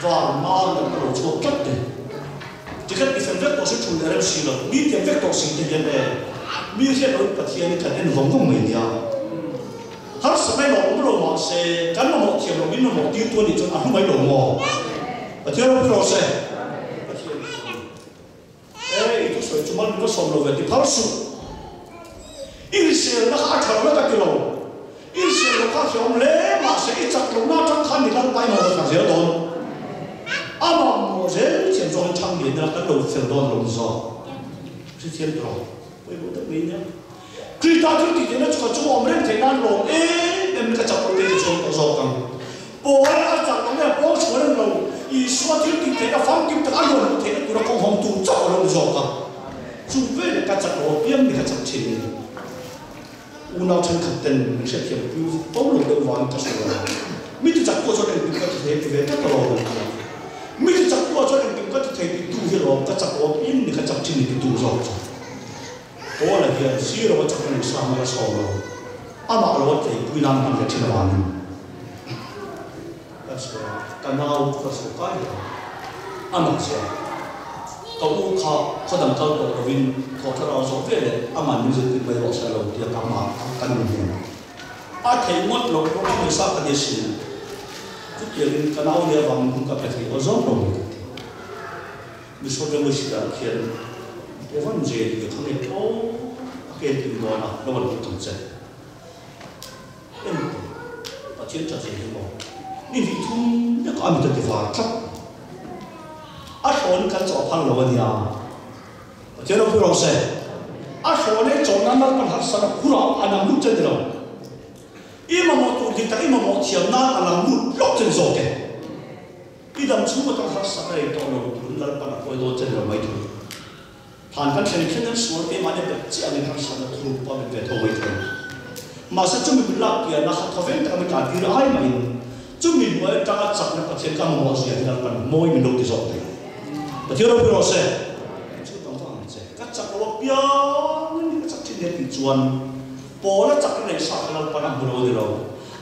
Speaker 1: và mà nó có chỗ cắt đấy chỉ cần cái phần vector sẽ chụp ra xí rồi, mi tiền vector xí thì cái này, mi sẽ nói bát thiên cái này không có mấy nhà, hắn sẽ mấy lòng nó mà sẽ, cái nó một tiền rồi, mi nó một tiêu tuần thì cho anh mấy lòng mà, bát thiên nó bao sẽ, itu soal cuma nó xong rồi thì phá sự, Israel nó khai thác nó cái kiểu, Israel nó khai thác lẽ mà sẽ ít chặt lòng nó trong khăn thì nó bay mà nó sẽ đồn. Ama mo zel chen zong chang ye na ka lo fel don lo zo chi chen ro oi bo ta me nya kri ta tu ti na chu chu om ren the nan lo em ka cha ko te chu to zo kang po a cha ko ne po chu ren lo i swa ti ti te ka fam kim ta a lo te ku ro kong hong tu cha lo zo ka chu ve ka cha ko piam ni ka cha chin u na chen ka ten ni se thiam pu to lo de wan ta so mi tu cha ko so den ka te te ve ta lo mi tu chắc qua cho nên cái thấy cái tu cái rồi cái chắc qua in thì cái chắc chín cái tu rồi đó là cái xí rồi chắc cái sao mà sao rồi mà rồi thì quy nam hàng cái trên bàn cái nào cái số cái mà sao cậu khó đâm câu rồi vin khó thở ra số về đấy mà như thế bây giờ sao rồi thì cái mình thấy mất rồi nó mới sao cái gì chút tiền cái nào dia vàng cũng gặp phải ở giống rồi, vì số lượng người sĩ đã khiến cái vấn đề thì không nên có cái tình đó là nó vẫn không thể em và chiến tranh gì không nhưng vì thun nó có mình tự phá chấp số cái chỗ phăng là vấn đề và chiến đấu phi xe số này chỗนั้นมันหักสนับคู่เราอันนั้นรู้จักเดียวima mo tu di ta ima mo thiam na ala mu lok chen zo ke idam chu mo ta har sa nei to lo tu lal pa na ko do chen lo mai tu han kan chen chen nan suar te ma ne pe chi ani kan sa na tu pa me ve tho mai tu ma sa chu mi la ki na ha tho ven ta ma ta ti ra ai mai chu mi mo ta ka chak na pa chen ka mo sia ni lal pa mo mi lo ti zo te pa ti ro pi ro se chu tong tong se ka chak lo pia ni ka chak chen ne ti chuan bỏ ra chắc này sao nó bắt đầu bồi rồi,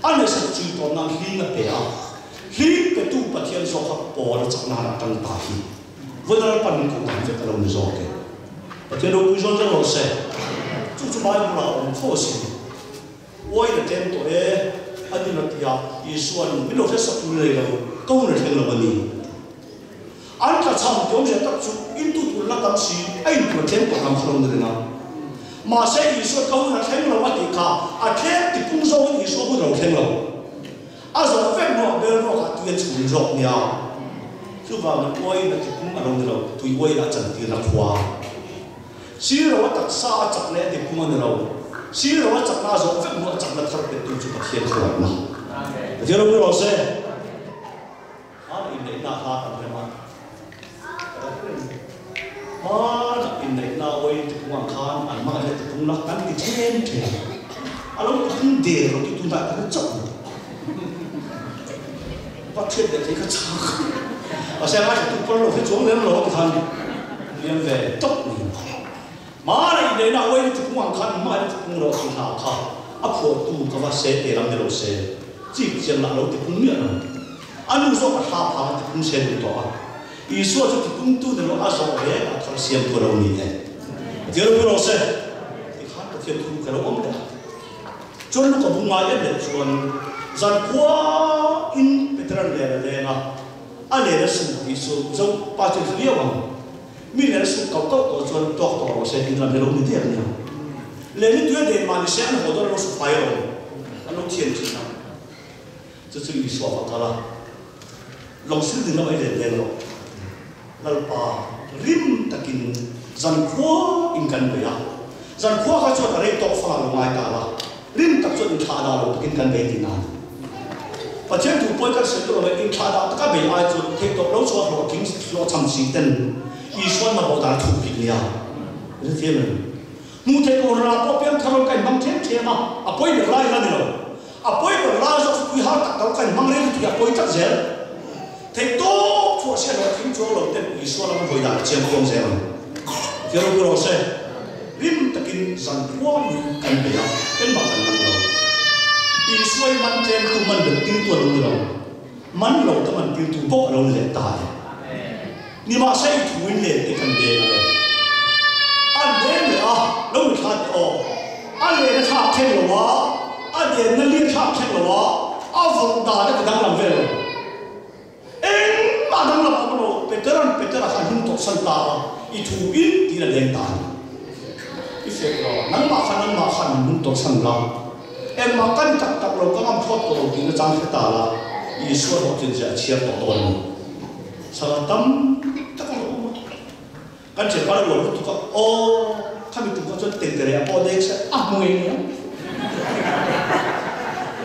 Speaker 1: anh ấy sẽ chịu tổn năng khi nó bé, khi cái tu bát thiên số khác bỏ ra chắc nó là tăng tài, với đó là phần cũng thành việc làm được rồi, bát thiên đâu cũng do cho nó sẽ, chú mai cũng là ông phô sinh, ôi là tên tuổi, anh ấy nói là Israel biết đâu sẽ sắp tới rồi, câu này thành là vấn đề, anh ta chăm chú sẽ tập trung, in tu tu là tập sĩ, anh tu thêm vào làm không được nào. mà sẽ Isu câu là khen lâu thì cả à thế thì cũng do Isu cũng đâu khen lâu à rồi phép nó bên nó cả tuyên truyền rộng nhau chứ vào nó quay là thì cũng ở đâu đâu tùy quay là chẳng tiền là khoa xí rồi tắc xa chặt lẽ thì cũng ở đâu xí rồi chặt na rồi phép nó chặt là thật để tụi chúng ta hiện khởi mà thì nó mới rồi sẽ anh in đấy na ha làm thế mà in này na quay thì cũng ăn khan ăn mà thì cũng lắc cắn thì chen chen anh lúc cũng để rồi thì chúng ta cũng chậm bắt chết để thấy cái chăng và xem ai thì cũng có cái chỗ lớn rồi thì liền về tốc mình mà này để nào quay thì cũng ăn khan mà thì cũng rồi thì hào khao áp phổ tu cái vật xe để làm điều xe chỉ xem là lâu thì cũng miễn rồi anh uống rồi mà hào thì cũng xe được đó Isu cho thì cũng tu được nó asal về là thằng xem của đâu nhỉ? Giờ lúc đó sẽ thì khác cái thiên tu cái đó ông đấy. Cho nên có vùng ngoài đấy chọn gian qua in Petran để na anh để sự Isu trong ba chuyện gì vậy? Mình để sự cầu cầu của chọn doctor sẽ đi làm cái đâu như thế này. Lấy những chuyện để mà sẽ ăn hồ đó nó phải rồi, anh nói thiên chỉ nào. Cho nên Isu bảo là lòng sự thì nó phải để rồi. Lalpa rim takin zan khua in kan beya zan khua ka chot are to fa lo mai ta la rim tak chot in tha da lo takin kan be ti na pachen tu poi ka se to lo in tha da ta ka be ai chot the to lo chwa lo king lo cham si ten I swan ma bo da thu pi ya re the men mu the ko ra po pian kharo kai mang them the ma a poi be lai la ni lo a poi be la zo tu ha tak ka kai mang re tu ya poi tak zel thế tốt cho xe nó thím chỗ đầu tiên ý số là mình hồi đại chiếm công xe mà thì đâu có xe rim ta kinh dần qua mình cần phải học cái mà cần làm đâu ý số mình trên tụi mình được tiêu tuổi đâu đâu mình lâu tụi mình tiêu tuổi bốc lâu lệ tài nhưng mà xe tụi mình lệ thì cần để anh đến nữa lâu mình thắt anh lệ nó thắt thêm rồi anh lệ nó liên thắt thêm rồi anh vùng đà nó đang làm về mà đang làm cái đó, Peter là khăn hung tộc sân ta, ít thu ít thì là đen tàn, ít phê đó, nắng mà khăn hung tộc sân la, em mà căn chặt rồi các ông thoát rồi thì nó trang phê ta là, ít số học sinh sẽ chia tổ đội, sau tâm tất cả mọi người, căn chỉ có là một tụi các kami tụi các cho tiền cái này, đấy sẽ mùi nhá,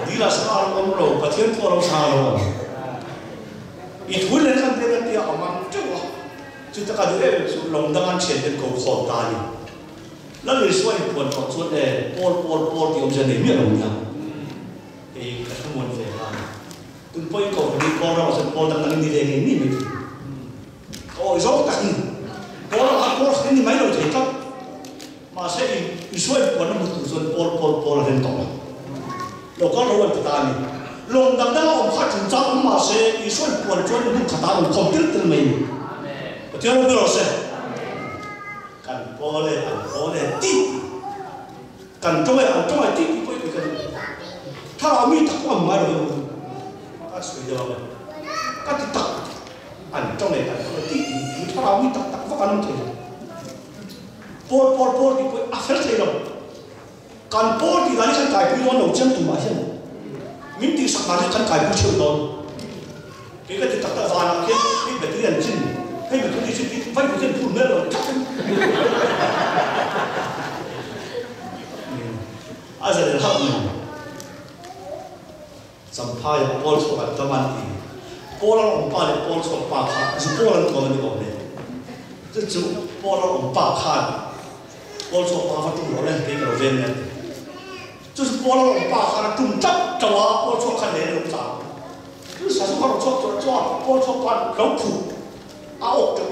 Speaker 1: đi là sao ông rồi, và thiên thua ông sao rồi. Ít hối lên sang đây cái ông ăn chút à, chúng ta cái đấy lòng đang ăn chén đến cầu khổ ta đi,แล้วเลยช่วยปวดของชุดเลยปวดที่องค์จะไหนไม่ลงยังไอ้กระทั่งวันเวลาตึงไปก่อนมีปวดเราจะปวดตั้งแต่นี่เองนี่ไม่ถึงโอ้ยสองตันปวดเราปวดนี่ไม่เราจะครับมาใช้ช่วยปวดมันถึงส่วนปวดเห็นต่อเราก็รู้ว่าตานี่ลงดังนั้นองค์ข้าถึงจับมาเสียอีส่วนปวดจนมันขาดองค์คอมพิวเตอร์ไม่เจ้าเราเสียกันพอเลยตีกันจ้องไอ้ตีไปกันถ้าเรามีตักว่าไม่รู้ก็สวยจังเลยก็ติดตักอันจ้องไอ้ตีถ้าเรามีตักว่ากันนั่นเองปวดที่ไปอัฟเฟอร์เซอร์กันปวดที่ร้านฉันขายพี่วันเราเจ้าตัวมาเช่นมิตรสักการฉันขายผู้เชี่ยวชาญเกี่ยวกับตักตะวันเกี่ยวกับแบบที่เรียนจริงให้แบบที่จริงไว้ผู้เชี่ยวชาญพูดเมื่อเราทักกันอาจจะเรื่องนี้สัมภาษณ์ปอลส์กับตะวันตีปอลล์องค์ป้าเนี่ยปอลส์กับป้าขาดจุดปอลล์ตัวมันนี่ก่อนเลยจุดปอลล์องค์ป้าขาดปอลส์กับป้าฟัดตุ้งเราเลยเกี่ยวกับเรื่องนี้就是波浪把他中จับจังหวะ波ชกขันเลยลงจากคือสาสุขเราชก波ชกกันเราขู่เอาออกจัง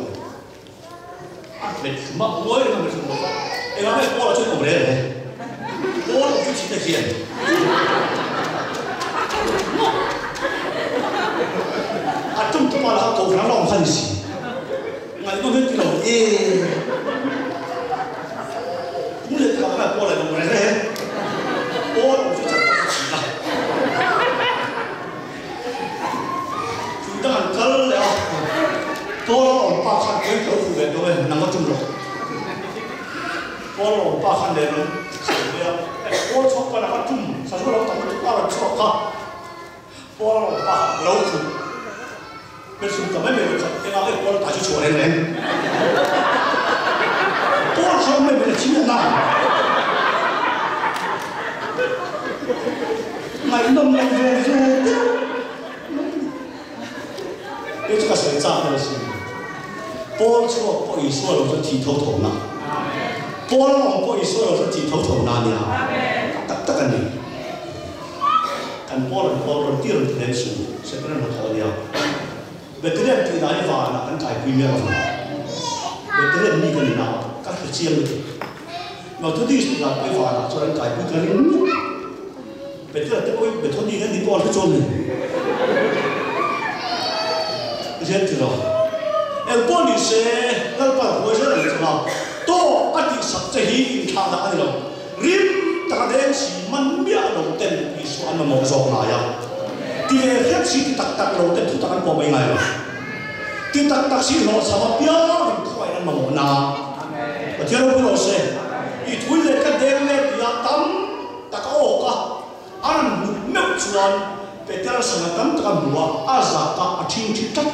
Speaker 1: อันเป็นมาโว้ยทำไมถึงบอกว่าไอ้เราไม่波เราช่วยผมเลย波เราช่วยชิ้นได้เขียนอันจุ่มตัวมาแล้วเขาตัวนั้นลองพันสิงั้นก็ไม่กินหรอกมึงเลยทำอะไร波อะไรลงมาเลย波我就讲不起了，就这样干了，多了我们把看给客户的都会那么重了， Polo pa khan le no ya pol chok pa na ka tum sa so lo tang tu pa ra chok ka polo pa lo chu be sum ta me me ka ke na e pol ta chu chore ne pol chok me me chi na ngai nom nom zo e chu ka sai cha de shi pol chok po yi so lo zo ti thou thou na波浪波伊所有是指头头那里啊，得个你，但波浪第二天数是不能好的呀，别个人对那一方那跟改规面了，别个人你个人啊，干是这样的，那土地是那规划那做人改规个人，别个人对别土地跟你波是做的，你先知道，哎，波你是那把活下来知道。多阿弟十只起他那阿弟咯，rim tak ada si man biar lo ten isu an mau sok na ya. Dia lihat si tak lo ten tu takkan pom ingai lah. Dia tak si lo sama biar kuai an mau na. Dia lo pun se. Itu le kan dia le dia tam tak oka. An mek cuan peter sangat tam tak buat azata ating citak.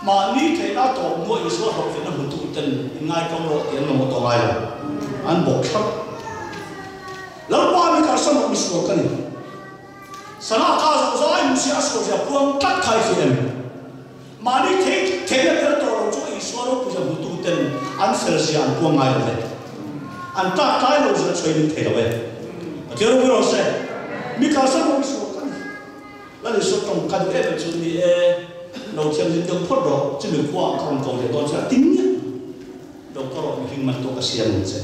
Speaker 1: Mà ní thế đã tổ mua ý số học viện nó hụt tụt chân ngay trong lộ tiền mà một tổ ngay rồi anh bộc khắp lâu qua mình cả sân một số cái này sáng nào ta rồi rồi anh sẽ số sẽ buông cắt khai phiền mà ní thế là cái tổ lộ cho ý số nó cũng sẽ hụt tụt chân anh sẽ sẽ anh buông ngay rồi anh ta cái lộ sẽ chơi như thế rồi thế rồi rồi sẽ mình cả sân một số cái này là để số trong cái đấy là chuyện gì đầu tiên thì được phốt đó chứ đừng qua còn cầu để tôi sẽ tính nhé đầu có rồi mình mình tôi cái xiên mình sẽ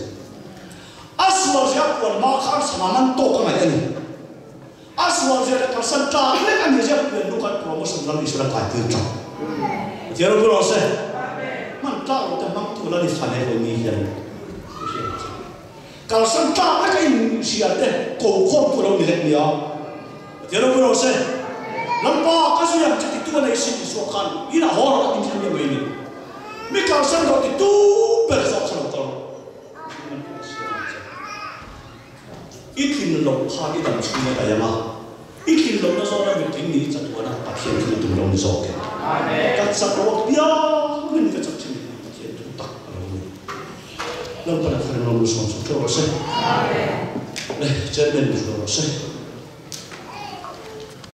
Speaker 1: asal siapa pun makan sama mantok kan ada ni asal siapa kalau sentak ni kan dia siapa yang bukan promosi dalam istilah kaya terjang jadi berapa sih mantak itu mantuk lah di sana ini yang kalau sentak ni kan siapa kau pulau ni dia jadi berapa sih lampa kasu yang jadi tuan isi disuakan ina horor ini yang ini mikal sangkau itu bersama sangkau ikin lok pagi dan semua daya mah ikin lok na seorang betul ini satu orang pasien itu belum disok kat sakrawak dia ini kat sakit pasien itu tak lalu pada hari lalu semua terus jadi betul